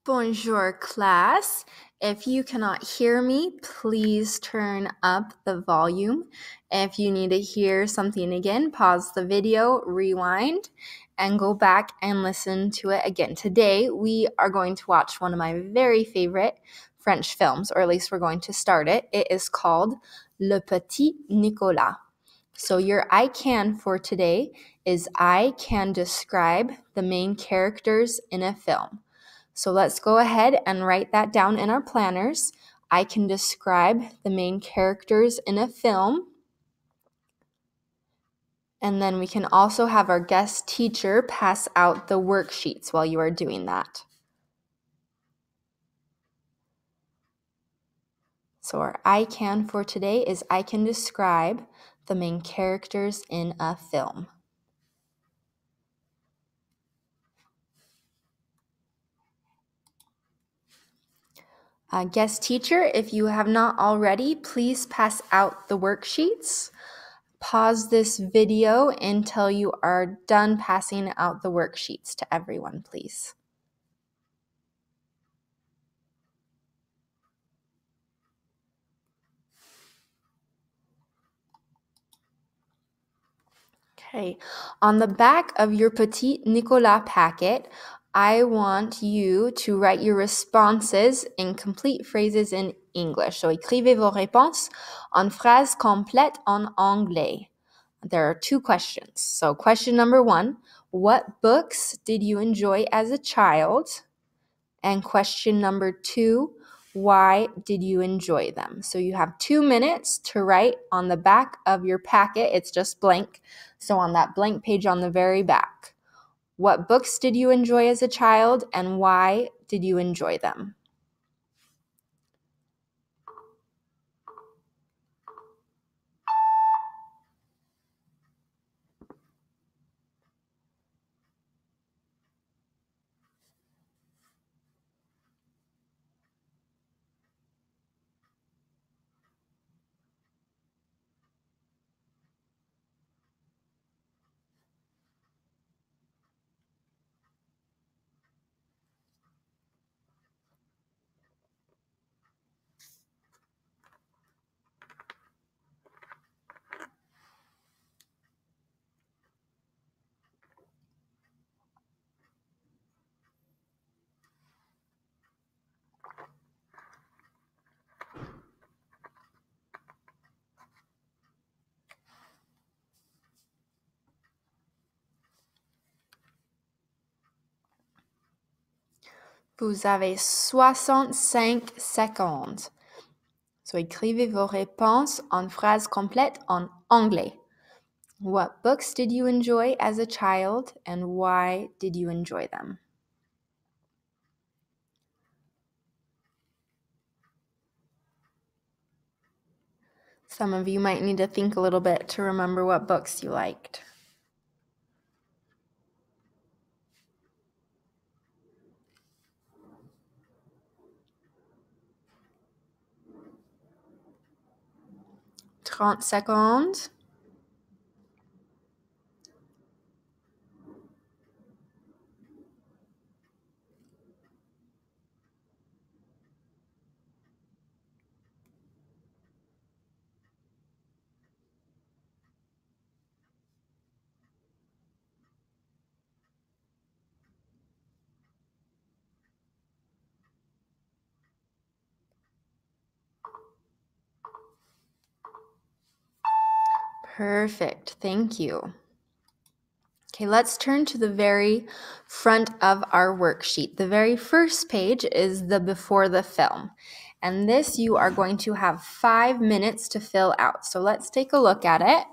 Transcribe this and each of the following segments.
Bonjour, class. If you cannot hear me, please turn up the volume. If you need to hear something again, pause the video, rewind, and go back and listen to it again. Today, we are going to watch one of my very favorite French films, or at least we're going to start it. It is called Le Petit Nicolas. So your I can for today is I can describe the main characters in a film. So let's go ahead and write that down in our planners. I can describe the main characters in a film. And then we can also have our guest teacher pass out the worksheets while you are doing that. So our I can for today is I can describe the main characters in a film. Guest teacher, if you have not already, please pass out the worksheets. Pause this video until you are done passing out the worksheets to everyone, please. Okay, on the back of your Petit Nicolas packet, I want you to write your responses in complete phrases in English. So écrivez vos réponses en phrases complètes en anglais. There are two questions. So question number 1, what books did you enjoy as a child? And question number 2, why did you enjoy them? So you have 2 minutes to write on the back of your packet. It's just blank. So on that blank page on the very back, what books did you enjoy as a child and why did you enjoy them? Vous avez 65 secondes. So écrivez vos réponses en phrases complètes en anglais. What books did you enjoy as a child and why did you enjoy them? Some of you might need to think a little bit to remember what books you liked. Trente secondes. Perfect. Thank you. Okay, let's turn to the very front of our worksheet. The very first page is the before the film. And this you are going to have 5 minutes to fill out. So let's take a look at it.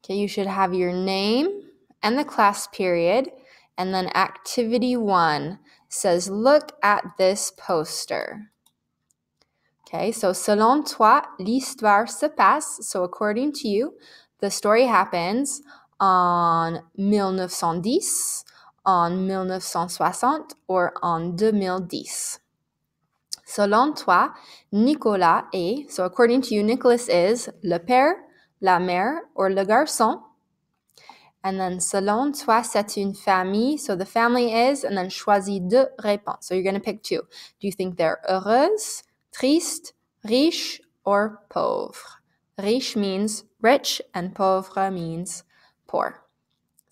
Okay, you should have your name and the class period. And then activity 1 says, look at this poster. Okay, so selon toi, l'histoire se passe. So according to you, the story happens en 1910, en 1960, or en 2010. Selon toi, Nicolas est, so according to you, Nicolas is le père, la mère, or le garçon. And then selon toi, c'est une famille. So the family is, and then choisis deux réponses. So you're going to pick two. Do you think they're heureuse, triste, riche, or pauvre? Riche means rich, and pauvre means poor.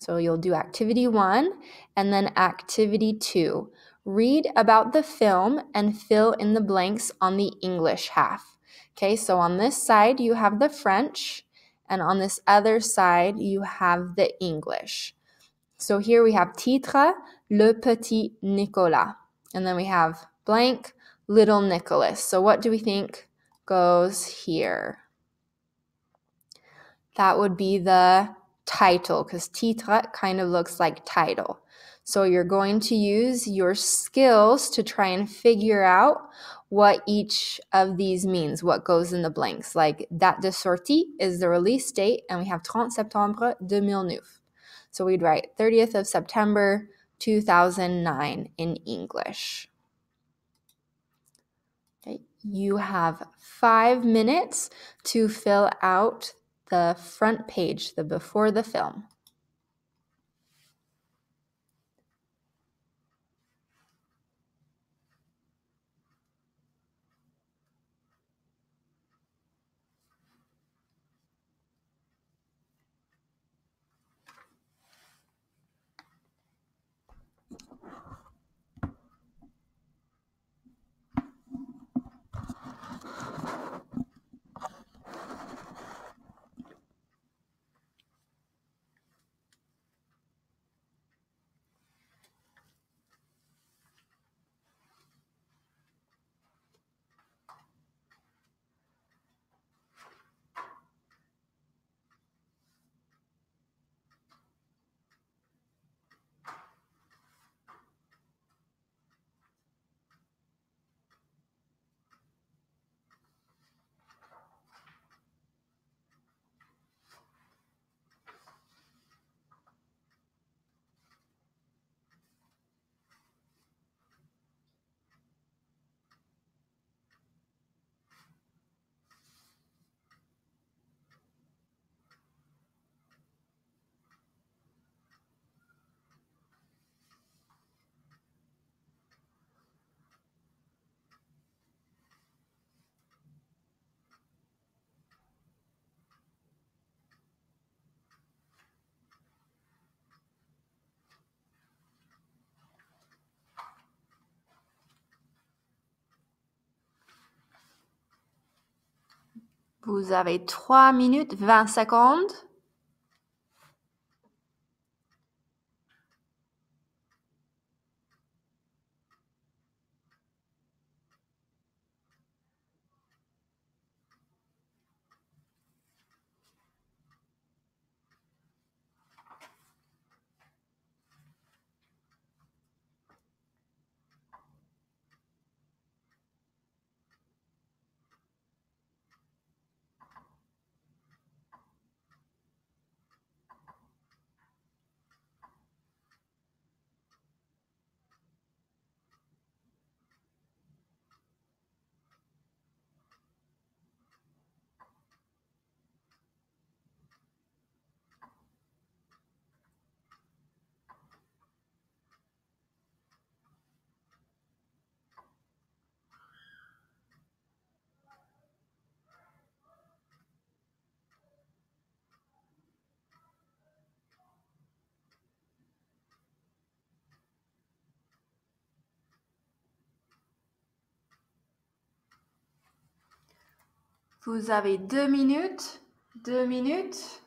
So you'll do activity 1 and then activity 2. Read about the film and fill in the blanks on the English half. Okay, so on this side you have the French, and on this other side you have the English. So here we have titre, Le Petit Nicolas. And then we have blank, Little Nicholas. So what do we think goes here? That would be the title, because titre kind of looks like title. So you're going to use your skills to try and figure out what each of these means, what goes in the blanks. Like date de sortie is the release date, and we have 30 septembre 2009. So we'd write 30th of September 2009 in English. Okay. You have 5 minutes to fill out the front page, the before the film. Vous avez 3 minutes 20 secondes. Vous avez 2 minutes. 2 minutes.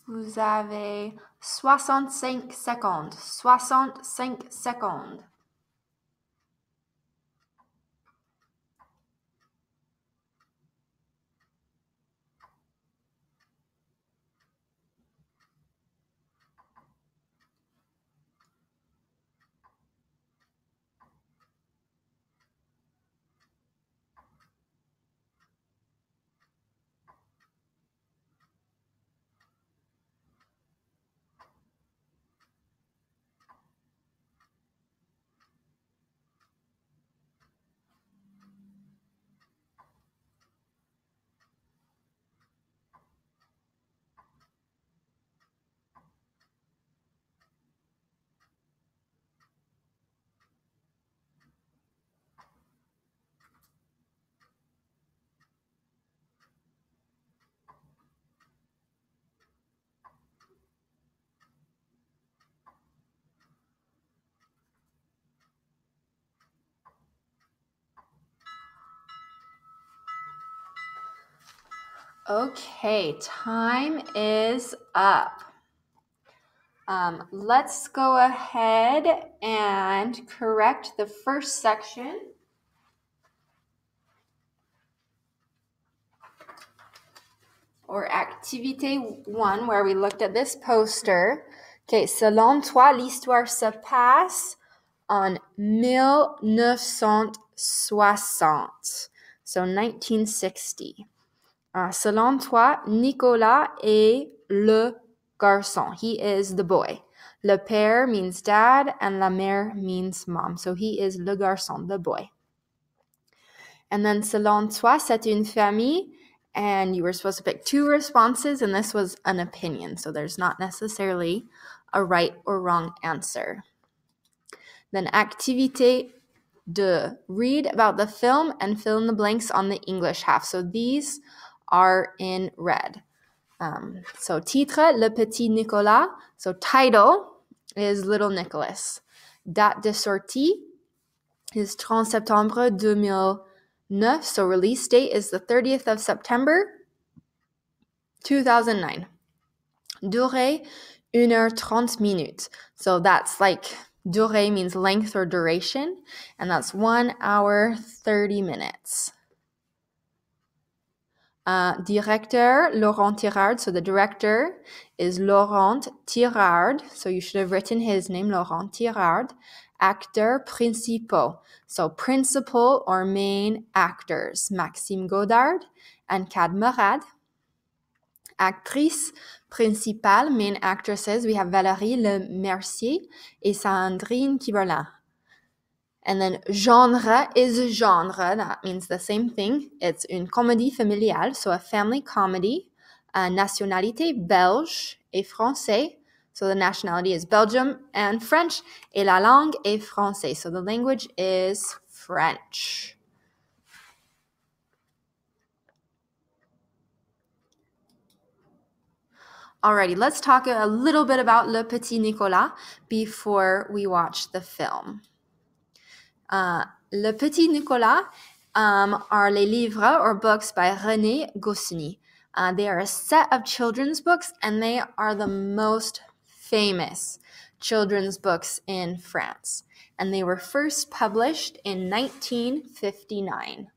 Vous avez 65 secondes. 65 secondes. Okay, time is up. Let's go ahead and correct the first section. Or activité 1, where we looked at this poster. Okay, selon toi, l'histoire se passe en 1960. So 1960. Selon toi, Nicolas est le garçon. He is the boy. Le père means dad, and la mère means mom. So he is le garçon, the boy. And then selon toi, c'est une famille. And you were supposed to pick 2 responses, and this was an opinion. So there's not necessarily a right or wrong answer. Then activité 2. Read about the film and fill in the blanks on the English half. So these are in red. So titre, Le Petit Nicolas. So title is Little Nicholas. Date de sortie is 30 septembre 2009. So release date is the 30th of September 2009. Durée, 1h30. So that's like, durée means length or duration, and that's 1 hour, 30 minutes. Directeur, Laurent Tirard. So the director is Laurent Tirard. So you should have written his name, Laurent Tirard. Acteurs principaux. So principal or main actors, Maxime Godard and Cad Morad. Actrice principale, main actresses, we have Valérie Le Mercier et Sandrine Kiberlin. And then genre is genre, that means the same thing. It's une comédie familiale, so a family comedy. Nationalité belge et français, so the nationality is Belgium and French. Et la langue est français, so the language is French. Alrighty, let's talk a little bit about Le Petit Nicolas before we watch the film. Le Petit Nicolas are les livres or books by René Goscinny. They are a set of children's books, and they are the most famous children's books in France. And they were first published in 1959.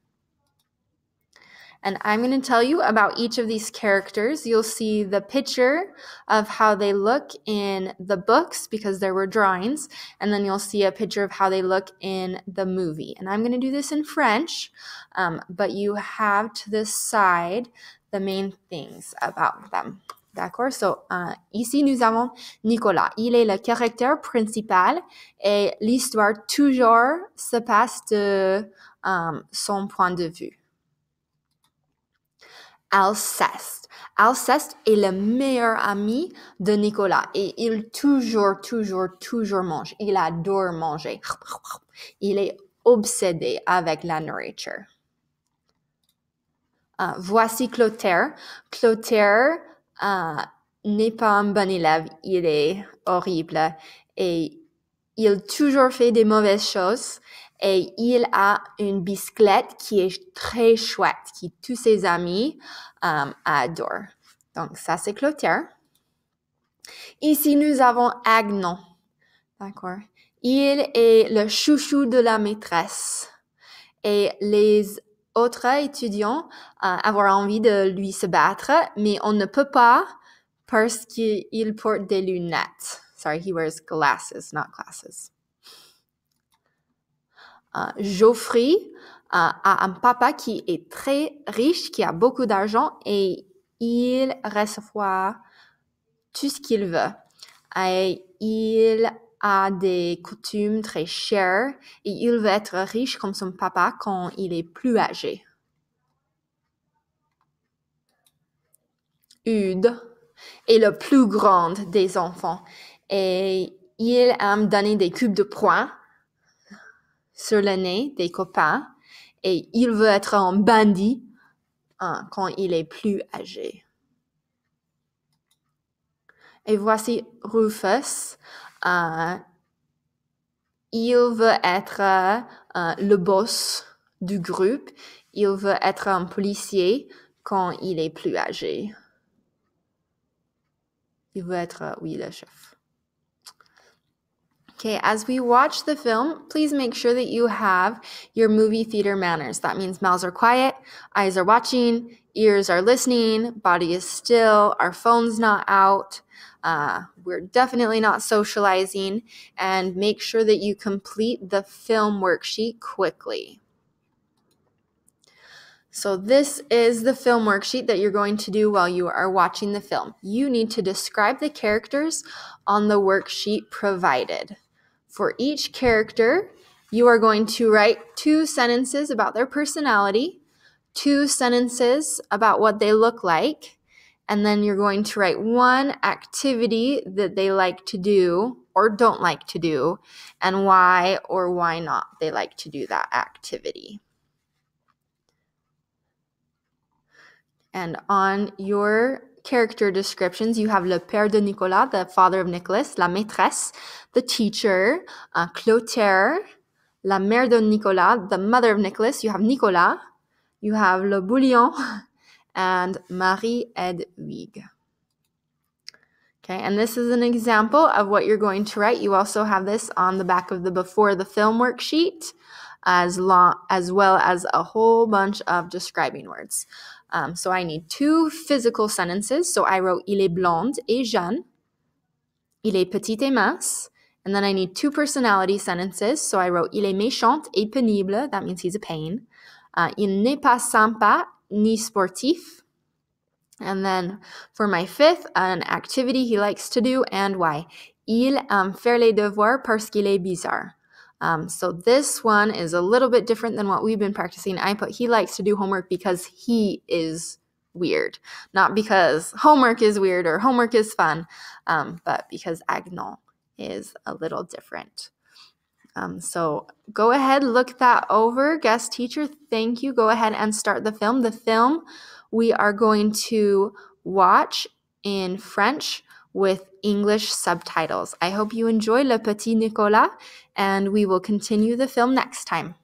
And I'm going to tell you about each of these characters. You'll see the picture of how they look in the books because there were drawings. And then you'll see a picture of how they look in the movie. And I'm going to do this in French, but you have to decide the main things about them. D'accord? So, ici, nous avons Nicolas. Il est le caractère principal et l'histoire toujours se passe de son point de vue. Alceste. Alceste est le meilleur ami de Nicolas et il toujours mange. Il adore manger. Il est obsédé avec la nourriture. Voici Clotaire. Clotaire n'est pas un bon élève. Il est horrible et il toujours fait des mauvaises choses. Et il a une bicyclette qui est très chouette, qui tous ses amis adorent. Donc, ça, c'est Clotaire. Ici, nous avons Agnon. D'accord. Il est le chouchou de la maîtresse. Et les autres étudiants avoir envie de lui se battre, mais on ne peut pas parce qu'il porte des lunettes. Sorry, he wears glasses, not glasses. Geoffrey a un papa qui est très riche, qui a beaucoup d'argent et il reçoit tout ce qu'il veut. Et il a des coutumes très chères et il veut être riche comme son papa quand il est plus âgé. Hude est le plus grand des enfants et il aime donner des coups de poing sur le nez des copains et il veut être un bandit quand il est plus âgé. Et voici Rufus. Il veut être le boss du groupe. Il veut être un policier quand il est plus âgé. Il veut être, oui, le chef. Okay, as we watch the film, please make sure that you have your movie theater manners. That means mouths are quiet, eyes are watching, ears are listening, body is still, our phone's not out. We're definitely not socializing, and make sure that you complete the film worksheet quickly. So this is the film worksheet that you're going to do while you are watching the film. You need to describe the characters on the worksheet provided. For each character, you are going to write 2 sentences about their personality, 2 sentences about what they look like, and then you're going to write 1 activity that they like to do or don't like to do, and why or why not they like to do that activity. And on your character descriptions, you have le père de Nicolas, the father of Nicholas, la maîtresse, the teacher, Clotaire, la mère de Nicolas, the mother of Nicholas. You have Nicolas, you have le bouillon, and Marie-Edwige. Okay, and this is an example of what you're going to write. You also have this on the back of the before the film worksheet, as well as a whole bunch of describing words. So I need 2 physical sentences. So I wrote il est blonde et jeune. Il est petit et mince. And then I need 2 personality sentences. So I wrote il est méchant et pénible. That means he's a pain. Il n'est pas sympa ni sportif. And then for my 5th, an activity he likes to do and why. Il aime faire les devoirs parce qu'il est bizarre. So this one is a little bit different than what we've been practicing. I put he likes to do homework because he is weird. Not because homework is weird or homework is fun, but because Agnon is a little different. So go ahead, look that over. Guest teacher, thank you. Go ahead and start the film. The film we are going to watch in French with English subtitles. I hope you enjoy Le Petit Nicolas, and we will continue the film next time.